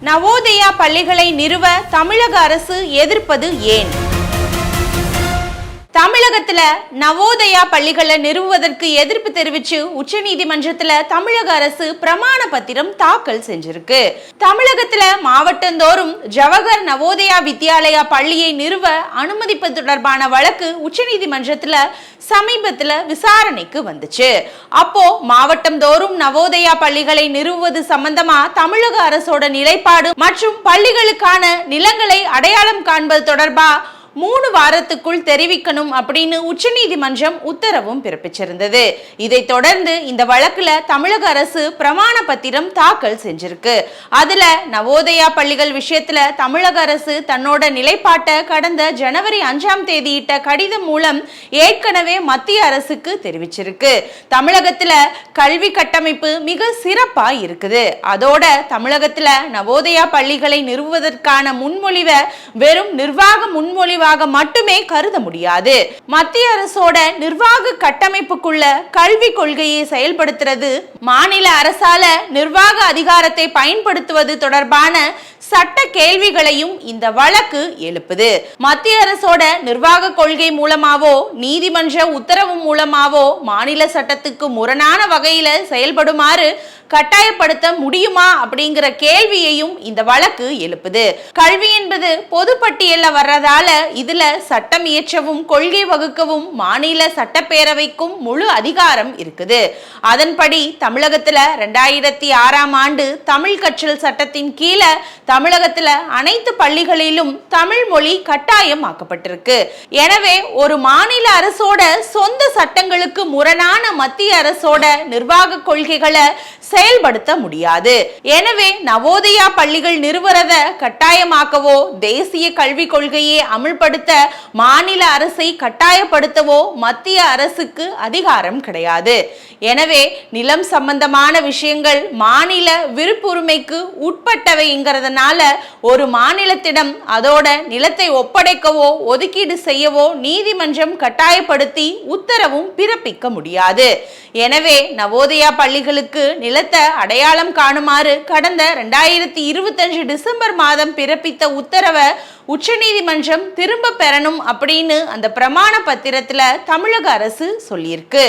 நவோதயா பள்ளிகளை நிறுவ தமிழக அரசு எதிர்ப்பது ஏன்? தமிழகத்துல நவோதயா பள்ளிகளை நிறுவுவதற்கு எதிர்ப்பு தெரிவிச்சு உச்சநீதிமன்றத்துல தமிழக அரசு பிரமாண பத்திரம் தாக்கல் செஞ்சிருக்கு. தமிழகத்துல மாவட்டந்தோறும் ஜவஹர் நவோதயா வித்யாலயா பள்ளியை நிறுவ அனுமதிப்பது தொடர்பான வழக்கு உச்சநீதிமன்றத்துல சமீபத்துல விசாரணைக்கு வந்துச்சு. அப்போ மாவட்டந்தோறும் நவோதயா பள்ளிகளை நிறுவுவது சம்பந்தமா தமிழக அரசோட நிலைப்பாடு மற்றும் பள்ளிகளுக்கான நிலங்களை அடையாளம் காண்பது தொடர்பா 3 வாரத்துக்குள் தெரிவிக்கணும் அப்படின்னு உச்சநீதிமன்றம் உத்தரவும் பிறப்பிச்சிருந்தது. இதை தொடர்ந்து இந்த வழக்குல தமிழக அரசு பிரமாண பத்திரம் தாக்கல் செஞ்சிருக்கு. அதுல நவோதயா பள்ளிகள் விஷயத்துல தமிழக அரசு தன்னோட நிலைப்பாட்டை கடந்த ஜனவரி 5ஆம் தேதி இட்ட கடிதம் மூலம் ஏற்கனவே மத்திய அரசுக்கு தெரிவிச்சிருக்கு. தமிழகத்துல கல்வி கட்டமைப்பு மிக சிறப்பா இருக்குது. அதோட தமிழகத்துல நவோதயா பள்ளிகளை நிறுவுவதற்கான முன்மொழிவை வெறும் நிர்வாக முன்மொழிவு மட்டுமே கருத முடியாது. மத்திய அரசோட நிர்வாக கட்டமைப்புக்குள்ள கல்வி கொள்கையை செயல்படுத்துறது, மாநில அரசால நிர்வாக அதிகாரத்தை பயன்படுத்துவது தொடர்பான சட்ட கேள்விகளையும் இந்த வழக்கு எழுப்புது. மத்திய அரசோட நிர்வாக கொள்கை மூலமாவோ நீதிமன்ற உத்தரவு மூலமாவோ மாநில சட்டத்துக்கு முரணான வகையில செயல்படுமாறு கட்டாயப்படுத்த முடியுமா அப்படிங்கிற கேள்வியையும் இந்த வழக்கு எழுப்புது. கல்வி என்பது பொதுப்பட்டியல்ல வர்றதால இதுல சட்டம் இயற்றவும் கொள்கை வகுக்கவும் மாநில சட்டப்பேரவைக்கும் முழு அதிகாரம் இருக்குது. அதன்படி தமிழகத்துல 2006ஆம் ஆண்டு தமிழ் கற்றல் சட்டத்தின் கீழே தமிழகத்துல அனைத்து பள்ளிகளிலும் தமிழ் மொழி கட்டாயமாக்கப்பட்டிருக்கு. எனவே ஒரு மாநில அரசோட சொந்த சட்டங்களுக்கு முரணான மத்திய அரசோட நிர்வாக கொள்கைகளை செயல்படுத்த முடியாது. எனவே நவோதயா பள்ளிகள் நிறுவறத கட்டாயமாக்கவோ தேசிய கல்விக் கொள்கையை அமுல்படுத்த மாநில அரசை கட்டாயப்படுத்தவோ மத்திய அரசுக்கு அதிகாரம் கிடையாது. எனவே நிலம் சம்பந்தமான விஷயங்கள் மாநில விருப்புரிமைக்கு உட்பட்டவைங்கிறதுனால ஒரு மாநிலத்திடம் அதோட நிலத்தை ஒப்படைக்கவோ ஒதுக்கீடு செய்யவோ நீதிமன்றம் கட்டாயப்படுத்தி உத்தரவும் பிறப்பிக்க முடியாது. எனவே நவோதயா பள்ளிகளுக்கு நிலத்தை அடையாளம் காணுமாறு கடந்த 2025 டிசம்பர் மாதம் பிறப்பித்த உத்தரவை உச்சநீதிமன்றம் திரும்ப பெறணும் அப்படின்னு அந்த பிரமாண பத்திரத்துல தமிழக அரசு சொல்லியிருக்கு.